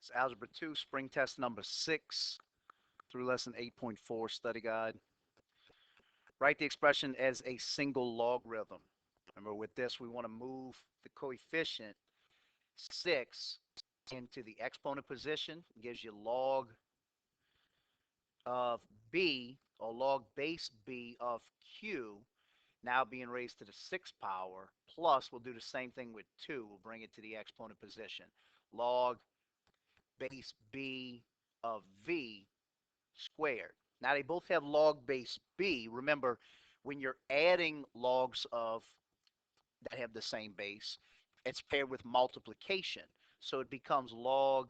It's Algebra 2, spring test number 6 through lesson 8.4 study guide. Write the expression as a single logarithm. Remember, with this, we want to move the coefficient 6 into the exponent position. It gives you log of b, or log base b of q, now being raised to the 6th power, plus we'll do the same thing with 2. We'll bring it to the exponent position. Log base b of v squared. Now they both have log base b. Remember, when you're adding logs of that have the same base, it's paired with multiplication. So it becomes log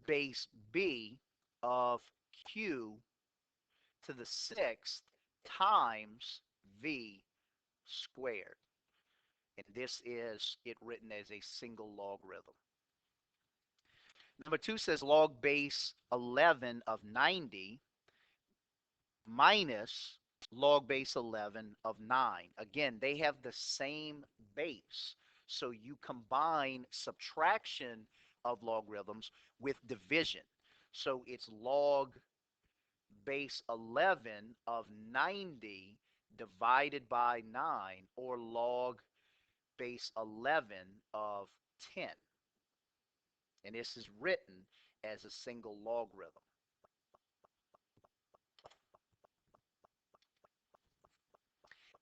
base b of q to the 6th times v squared. And this is it written as a single logarithm. Number 2 says log base 11 of 90 minus log base 11 of 9. Again, they have the same base. So you combine subtraction of logarithms with division. So it's log base 11 of 90 divided by 9, or log base 11 of 10. And this is written as a single logarithm.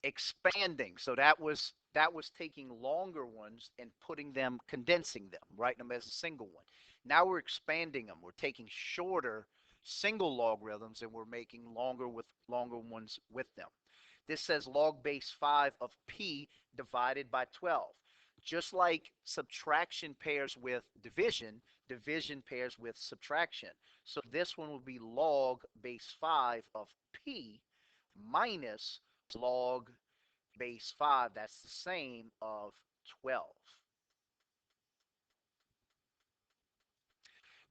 Expanding. So that was taking longer ones and putting them, condensing them, writing them as a single one. Now we're expanding them. We're taking shorter single logarithms and we're making longer ones with them. This says log base 5 of p divided by 12. Just like subtraction pairs with division, division pairs with subtraction. So this one will be log base 5 of p minus log base 5, that's the same, of 12.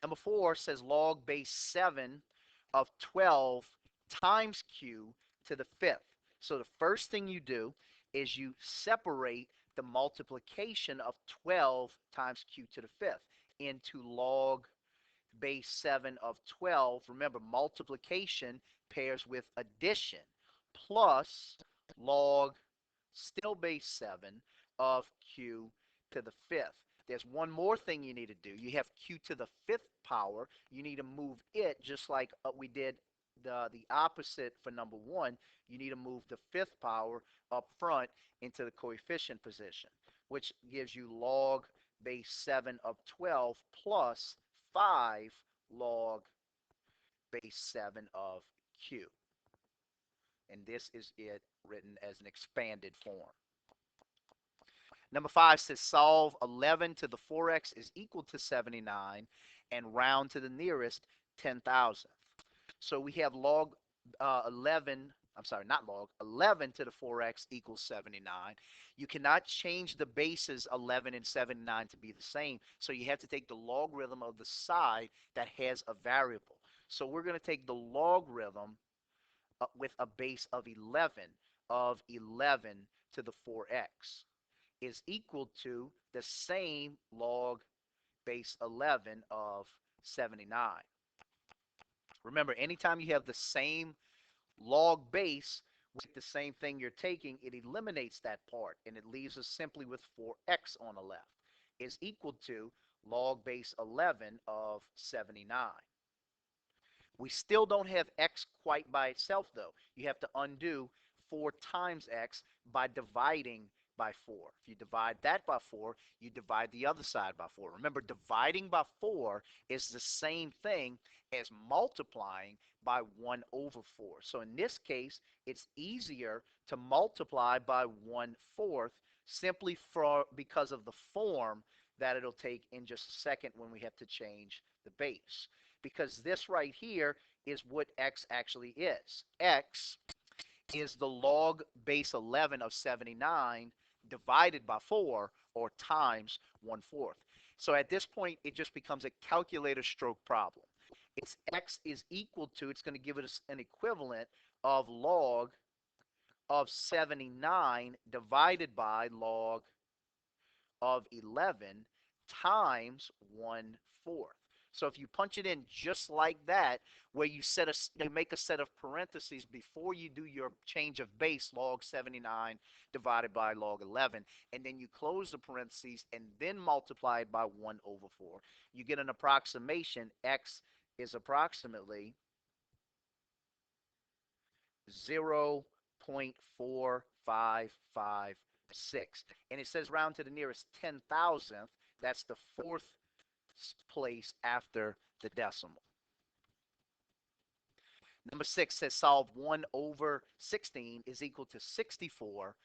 Number 4 says log base 7 of 12 times q to the 5th. So the first thing you do is you separate the multiplication of 12 times q to the 5th into log base 7 of 12. Remember, multiplication pairs with addition, plus log still base 7 of q to the 5th. There's one more thing you need to do. You have q to the 5th power. You need to move it just like we did the opposite for number 1. You need to move the 5th power up front into the coefficient position, which gives you log base 7 of 12 plus 5 log base 7 of q. And this is it written as an expanded form. Number 5 says solve 11 to the 4x is equal to 79 and round to the nearest 10,000th. So we have log 11, I'm sorry, not log, 11 to the 4x equals 79. You cannot change the bases 11 and 79 to be the same, so you have to take the logarithm of the side that has a variable. So we're going to take the logarithm with a base of 11 to the 4x is equal to the same log base 11 of 79. Remember, anytime you have the same log base with the same thing you're taking, it eliminates that part and it leaves us simply with 4x on the left is equal to log base 11 of 79. We still don't have x quite by itself, though. You have to undo 4 times x by dividing by 4. If you divide that by 4, you divide the other side by 4. Remember, dividing by 4 is the same thing as multiplying by 1 over 4. So in this case, it's easier to multiply by 1/4 simply because of the form that it'll take in just a second when we have to change the base. Because this right here is what x actually is. X is the log base 11 of 79 divided by 4, or times 1/4. So at this point, it just becomes a calculator stroke problem. It's x is equal to, it's going to give us an equivalent of log of 79 divided by log of 11 times 1/4. So if you punch it in just like that, where you make a set of parentheses before you do your change of base, log 79 divided by log 11, and then you close the parentheses and then multiply it by 1/4, you get an approximation. X is approximately 0.4556. And it says round to the nearest 10,000th. That's the fourth place after the decimal. Number 6 says solve 1 over 16 is equal to 64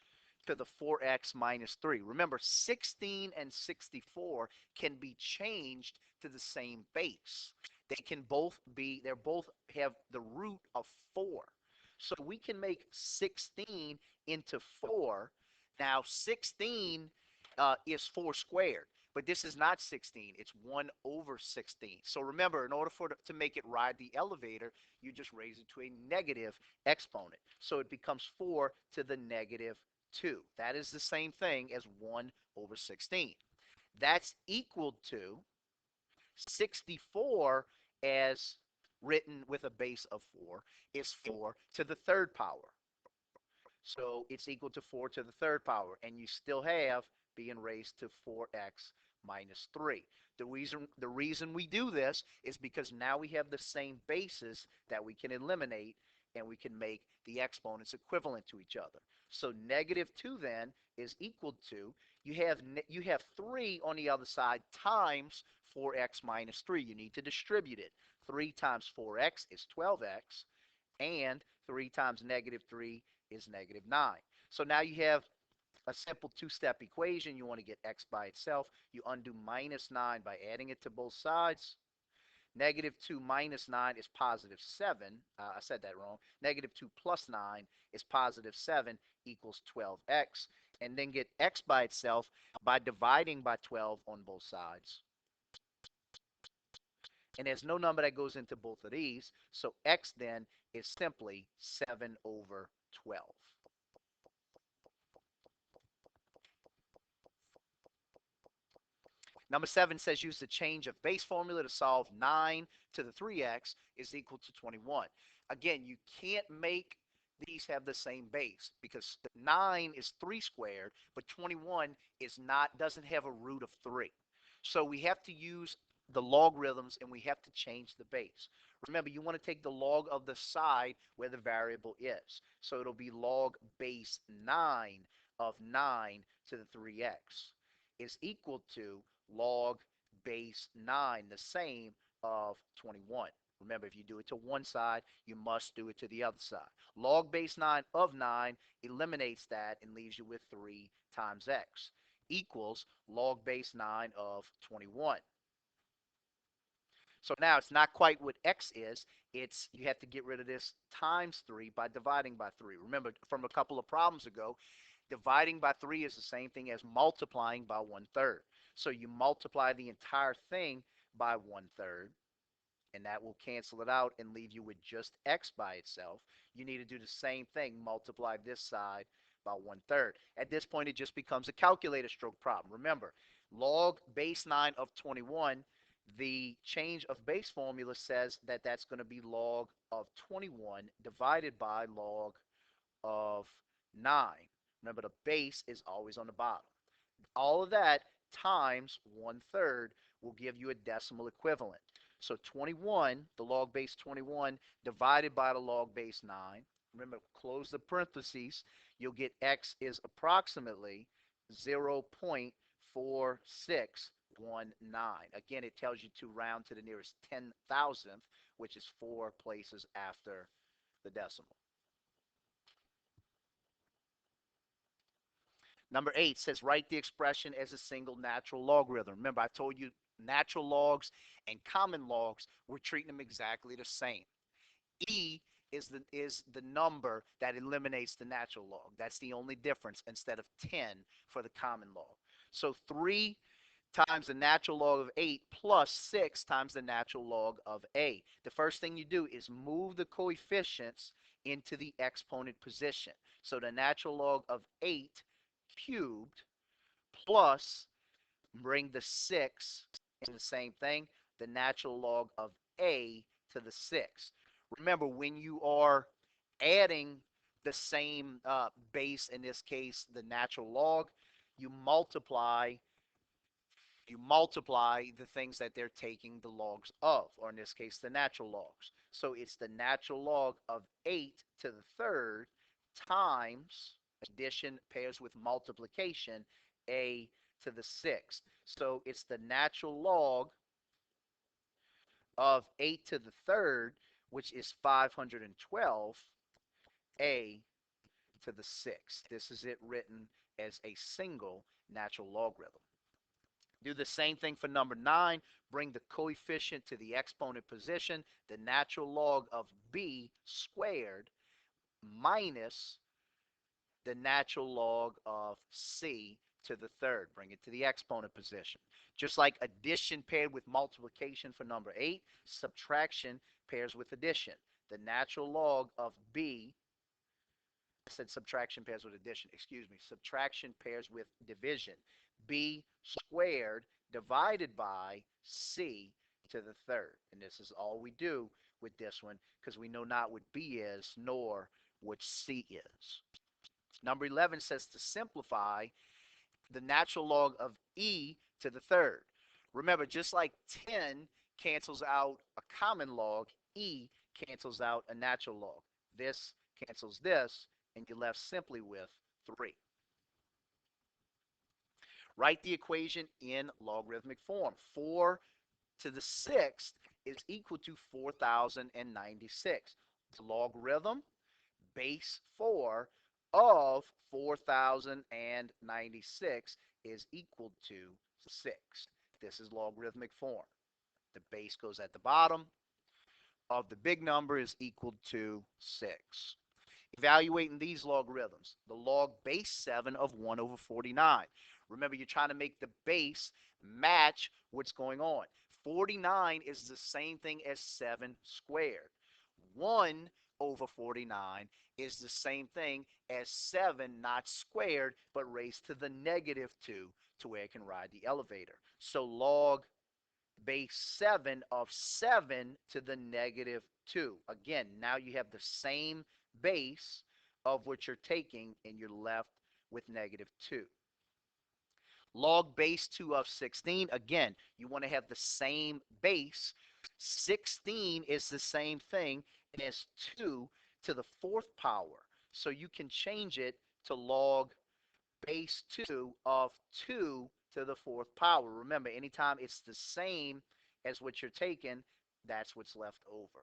to the 4x minus 3. Remember, 16 and 64 can be changed to the same base. They both have the root of 4. So we can make 16 into 4. Now, 16 is 4 squared, but this is not 16. It's 1 over 16. So remember, in order to make it ride the elevator, you just raise it to a negative exponent. So it becomes 4 to the negative 2. That is the same thing as 1 over 16. That's equal to 64, as written with a base of 4, is 4 to the third power. So it's equal to 4 to the third power, and you still have being raised to 4x minus 3. The reason we do this is because now we have the same bases that we can eliminate, and we can make the exponents equivalent to each other. So negative 2 then is equal to, you have 3 on the other side times 4x minus 3. You need to distribute it. 3 times 4x is 12x, and 3 times negative 3 is negative 9. So now you have a simple two-step equation. You want to get x by itself. You undo minus 9 by adding it to both sides. Negative 2 minus 9 is positive 7. I said that wrong. Negative 2 plus 9 is positive 7 equals 12x. And then get x by itself by dividing by 12 on both sides. And there's no number that goes into both of these. So x then is simply 7 over 12. Number 7 says use the change of base formula to solve 9 to the 3x is equal to 21. Again, you can't make these have the same base because 9 is 3 squared, but 21 doesn't have a root of 3. So we have to use the logarithms, and we have to change the base. Remember, you want to take the log of the side where the variable is. So it'll be log base 9 of 9 to the 3x is equal to log base 9, the same, of 21. Remember, if you do it to one side, you must do it to the other side. Log base 9 of 9 eliminates that and leaves you with 3 times x equals log base 9 of 21. So now it's not quite what x is. It's you have to get rid of this times 3 by dividing by 3. Remember from a couple of problems ago, dividing by 3 is the same thing as multiplying by 1/3. So you multiply the entire thing by 1/3, and that will cancel it out and leave you with just x by itself. You need to do the same thing, multiply this side by 1/3. At this point, it just becomes a calculator stroke problem. Remember, log base 9 of 21, the change of base formula says that that's going to be log of 21 divided by log of 9. Remember, the base is always on the bottom. All of that times 1/3 will give you a decimal equivalent. So 21, the log base 21, divided by the log base 9. Remember, close the parentheses. You'll get x is approximately 0.4619. Again, it tells you to round to the nearest 10,000th, which is 4 places after the decimal. Number 8 says write the expression as a single natural logarithm. Remember, I told you natural logs and common logs, we're treating them exactly the same. E is the number that eliminates the natural log. That's the only difference instead of 10 for the common log. So 3 times the natural log of 8 plus 6 times the natural log of a. The first thing you do is move the coefficients into the exponent position. So the natural log of 8 cubed plus Bring the 6 in the same thing, the natural log of a to the 6. Remember, when you are adding the same base, in this case, the natural log, you multiply you multiply the things that they're taking the logs of, or in this case, the natural logs. So it's the natural log of 8 to the third times addition pairs with multiplication, a to the sixth. So it's the natural log of 8 to the third, which is 512, a to the sixth. This is it written as a single natural logarithm. Do the same thing for number 9. Bring the coefficient to the exponent position. The natural log of b squared minus the natural log of c to the third. Bring it to the exponent position. Just like addition paired with multiplication for number 8, subtraction pairs with addition. The natural log of b, I said subtraction pairs with addition, excuse me, subtraction pairs with division. B squared divided by c to the third. And this is all we do with this one, because we know not what b is nor what c is. Number 11 says to simplify the natural log of e to the third. Remember, just like 10 cancels out a common log, e cancels out a natural log. This cancels this, and you're left simply with 3. Write the equation in logarithmic form. 4 to the sixth is equal to 4,096. The logarithm base 4 of 4,096 is equal to 6. This is logarithmic form. The base goes at the bottom of the big number is equal to 6. Evaluating these logarithms. The log base 7 of 1 over 49. Remember, you're trying to make the base match what's going on. 49 is the same thing as 7 squared. 1 over 49 is the same thing as 7 not squared, but raised to the negative 2 to where it can ride the elevator. So log base 7 of 7 to the negative 2. Again, now you have the same base of what you're taking, and you're left with negative 2. Log base 2 of 16. Again, you want to have the same base. 16 is the same thing as 2 to the fourth power. So you can change it to log base 2 of 2 to the fourth power. Remember, anytime it's the same as what you're taking, that's what's left over.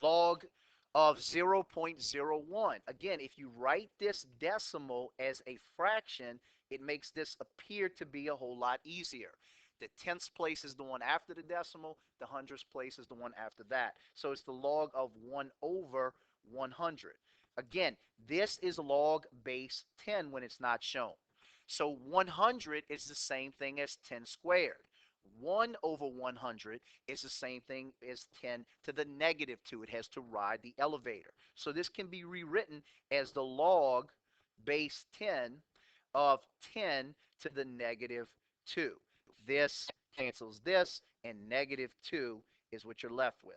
Log of 0.01. Again, if you write this decimal as a fraction, it makes this appear to be a whole lot easier. The tenths place is the one after the decimal. The hundredths place is the one after that. So it's the log of 1 over 100. Again, this is log base 10 when it's not shown. So 100 is the same thing as 10 squared. 1 over 100 is the same thing as 10 to the negative 2. It has to ride the elevator. So this can be rewritten as the log base 10 of 10 to the negative 2. This cancels this, and negative 2 is what you're left with.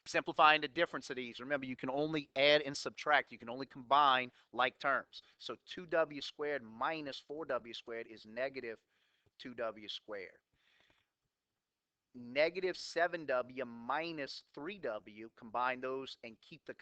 Simplifying the difference of these. Remember, you can only add and subtract. You can only combine like terms. So 2w squared minus 4w squared is negative 2w squared. Negative 7w minus 3w, combine those and keep the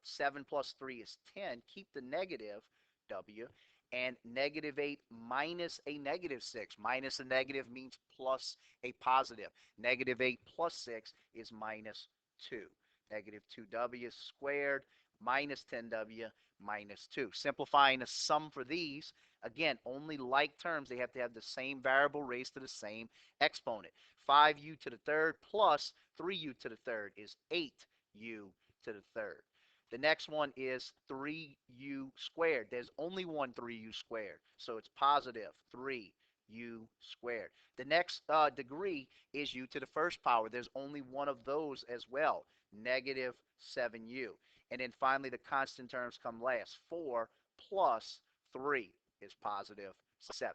7 plus 3 is 10, keep the negative w, and negative 8 minus a negative 6. Minus a negative means plus a positive. Negative 8 plus 6 is minus 2. Negative 2w squared minus 10w minus 2. Simplifying the sum for these, again, only like terms. They have to have the same variable raised to the same exponent. 5u to the third plus 3u to the third is 8u to the third. The next one is 3u squared. There's only one 3u squared, so it's positive 3u u squared. The next degree is u to the first power. There's only one of those as well, negative 7u. And then finally, the constant terms come last. 4 plus 3 is positive 7.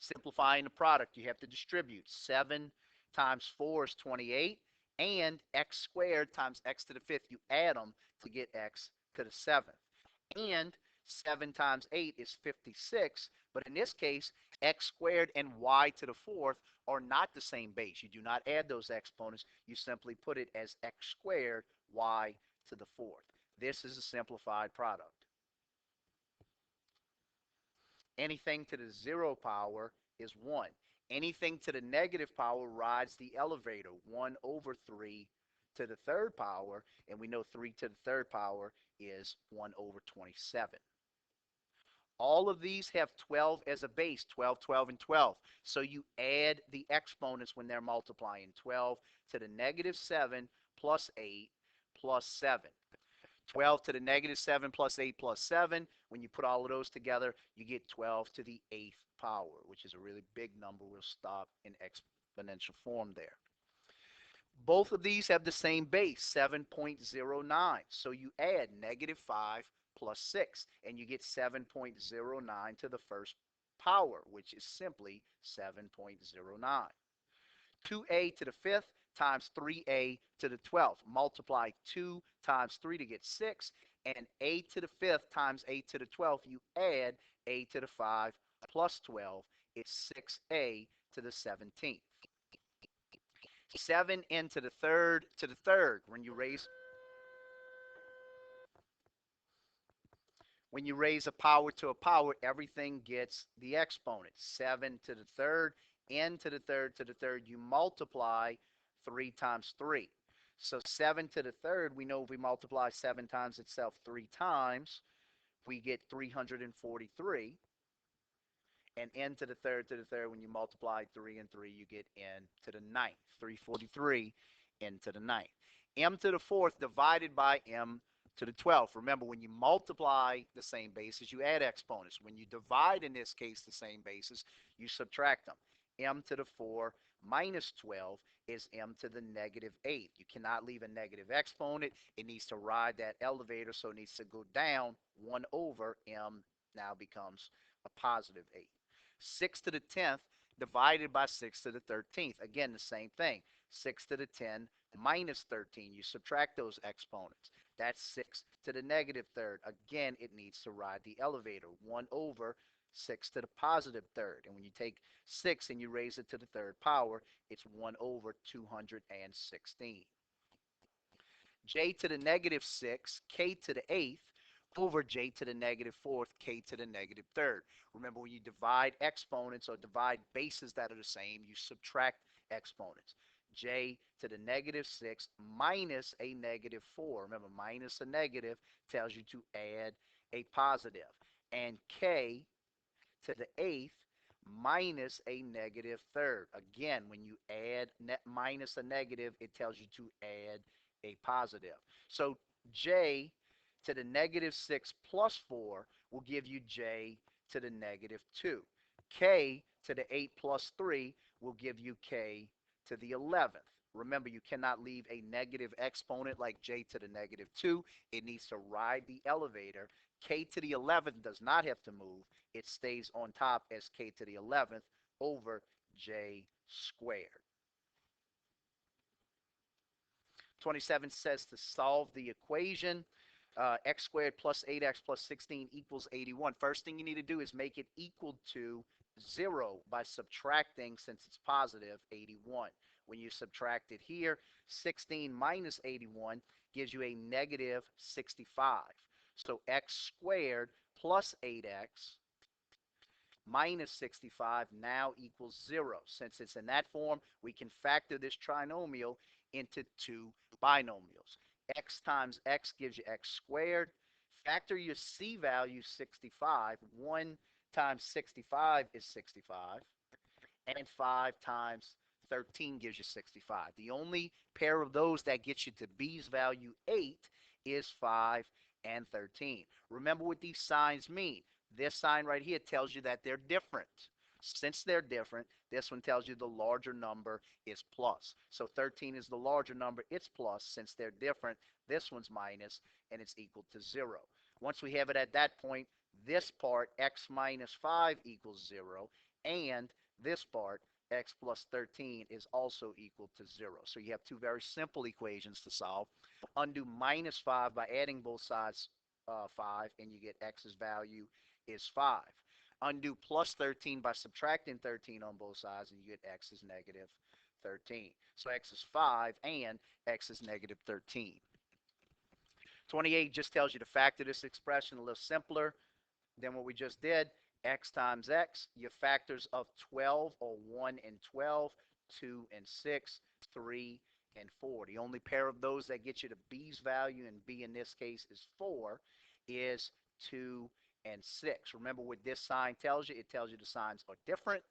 Simplifying the product, you have to distribute. 7 times 4 is 28, and x squared times x to the fifth. You add them to get x to the seventh. And 7 times 8 is 56, but in this case, x squared and y to the fourth are not the same base. You do not add those exponents. You simply put it as x squared y to the fourth. This is a simplified product. Anything to the 0 power is 1. Anything to the negative power rides the elevator. 1 over 3 to the third power, and we know 3 to the third power is 1 over 27. All of these have 12 as a base, 12, 12, and 12. So you add the exponents when they're multiplying. 12 to the negative 7 plus 8 plus 7. 12 to the negative 7 plus 8 plus 7. When you put all of those together, you get 12 to the 8th power, which is a really big number. We'll stop in exponential form there. Both of these have the same base, 7.09. So you add negative 5 plus 6, and you get 7.09 to the first power, which is simply 7.09. 2a to the fifth times 3a to the 12th. Multiply 2 times 3 to get 6, and a to the fifth times a to the 12th. You add a to the 5 plus 12. It's 6a to the 17th. 7n to the third. When you raise a power to a power, everything gets the exponent. 7 to the third, n to the third, you multiply 3 times 3. So 7 to the third, we know if we multiply 7 times itself 3 times, we get 343. And n to the third, when you multiply 3 and 3, you get n to the ninth. 343, n to the ninth. M to the fourth divided by m to the 12th. Remember, when you multiply the same bases, you add exponents. When you divide, in this case, the same bases, you subtract them. M to the 4 minus 12 is m to the negative 8. You cannot leave a negative exponent. It needs to ride that elevator, so it needs to go down. 1 over m now becomes a positive 8. 6 to the 10th divided by 6 to the 13th. Again, the same thing. 6 to the 10 minus 13. You subtract those exponents. That's 6 to the negative third. Again, it needs to ride the elevator. 1 over 6 to the positive third. And when you take 6 and you raise it to the third power, it's 1 over 216. J to the negative 6, k to the 8th, over j to the negative 4th, k to the negative 3rd. Remember, when you divide exponents or divide bases that are the same, you subtract exponents. J to the negative 6 minus a negative 4. Remember, minus a negative tells you to add a positive. And k to the 8th minus a negative 3rd. Again, when you add minus a negative, it tells you to add a positive. So j to the negative 6 plus 4 will give you j to the negative 2. K to the 8 plus 3 will give you k to the 11th. Remember, you cannot leave a negative exponent like j to the negative 2. It needs to ride the elevator. K to the 11th does not have to move. It stays on top as k to the 11th over j squared. 27 says to solve the equation, x squared plus 8x plus 16 equals 81. First thing you need to do is make it equal to 0 by subtracting, since it's positive, 81. When you subtract it here, 16 minus 81 gives you a negative 65. So x squared plus 8x minus 65 now equals 0. Since it's in that form, we can factor this trinomial into two binomials. X times x gives you x squared. Factor your c value, 65. 1 times 65 is 65. And 5 times 13 gives you 65. The only pair of those that gets you to b's value 8 is 5 and 13. Remember what these signs mean. This sign right here tells you that they're different. Since they're different, this one tells you the larger number is plus. So 13 is the larger number, it's plus. Since they're different, this one's minus, and it's equal to 0. Once we have it at that point, this part, x minus 5 equals 0, and this part, x plus 13, is also equal to 0. So you have two very simple equations to solve. Undo minus 5 by adding both sides 5, and you get x's value is 5. Undo plus 13 by subtracting 13 on both sides, and you get x is negative 13. So x is 5, and x is negative 13. 28 just tells you to factor this expression a little simpler than what we just did. X times x, your factors of 12 are 1 and 12, 2 and 6, 3 and 4. The only pair of those that get you to b's value, and b in this case is 4, is 2 and 6. Remember what this sign tells you? It tells you the signs are different.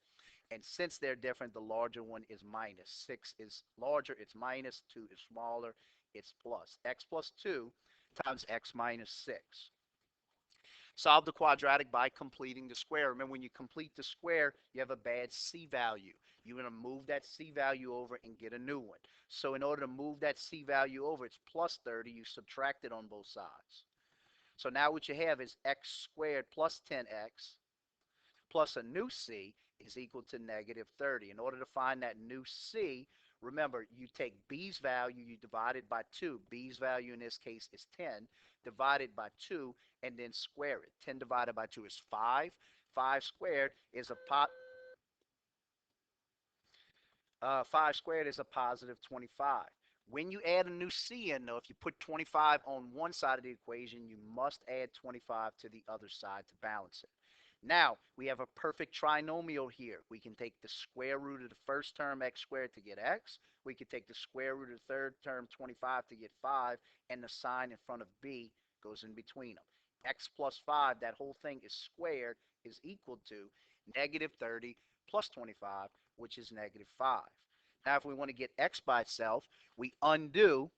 And since they're different, the larger one is minus. 6 is larger, it's minus. 2 is smaller, it's plus. X plus 2 times x minus 6. Solve the quadratic by completing the square. Remember, when you complete the square, you have a bad c value. You're going to move that c value over and get a new one. So in order to move that c value over, it's plus 30. You subtract it on both sides. So now what you have is x squared plus 10x plus a new c is equal to negative 30. In order to find that new c, remember, you take b's value, you divide it by 2. B's value in this case is 10, divided by 2, and then square it. 10 divided by 2 is 5. 5 squared is a 5 squared is a positive 25. When you add a new c in, though, if you put 25 on one side of the equation, you must add 25 to the other side to balance it. Now, we have a perfect trinomial here. We can take the square root of the first term, x squared, to get x. We can take the square root of the third term, 25, to get 5, and the sign in front of b goes in between them. X plus 5, that whole thing is squared, is equal to negative 30 plus 25, which is negative 5. Now, if we want to get x by itself, we undo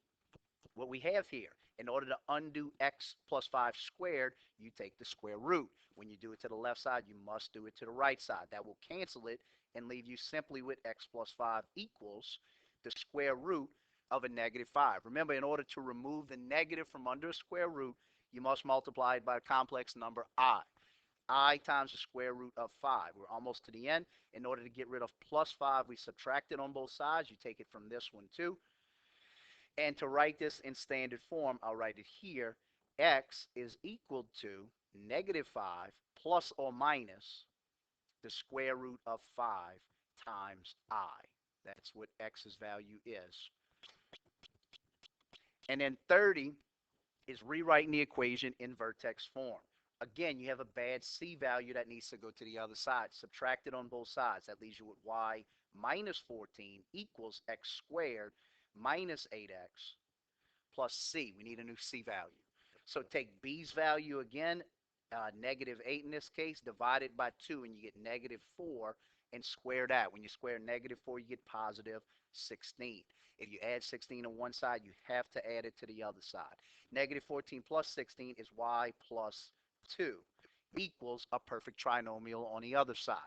what we have here. In order to undo x plus 5 squared, you take the square root. When you do it to the left side, you must do it to the right side. That will cancel it and leave you simply with x plus 5 equals the square root of a negative 5. Remember, in order to remove the negative from under a square root, you must multiply it by a complex number I times the square root of 5. We're almost to the end. In order to get rid of plus 5, we subtract it on both sides. You take it from this one too. And to write this in standard form, I'll write it here. X is equal to negative 5 plus or minus the square root of 5 times I. That's what x's value is. And then 30 is rewriting the equation in vertex form. Again, you have a bad c value that needs to go to the other side. Subtract it on both sides. That leaves you with y minus 14 equals x squared minus 8x plus c. We need a new c value. So take b's value again, negative 8 in this case, divide it by 2, and you get negative 4, and square that. When you square negative 4, you get positive 16. If you add 16 on one side, you have to add it to the other side. Negative 14 plus 16 is y plus 2 equals a perfect trinomial on the other side.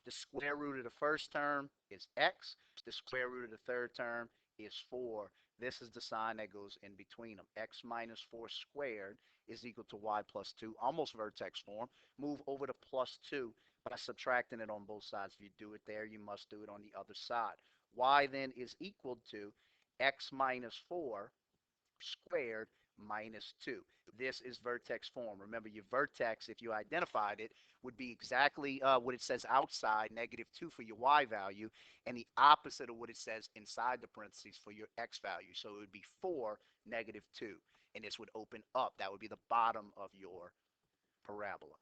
The square root of the first term is x. The square root of the third term is 4. This is the sign that goes in between them. X minus 4 squared is equal to y plus 2, almost vertex form. Move over to plus 2 by subtracting it on both sides. If you do it there, you must do it on the other side. Y then is equal to x minus 4 squared minus 2. This is vertex form. Remember, your vertex, if you identified it, would be exactly what it says outside, negative 2 for your y value, and the opposite of what it says inside the parentheses for your x value. So it would be 4, negative 2, and this would open up. That would be the bottom of your parabola.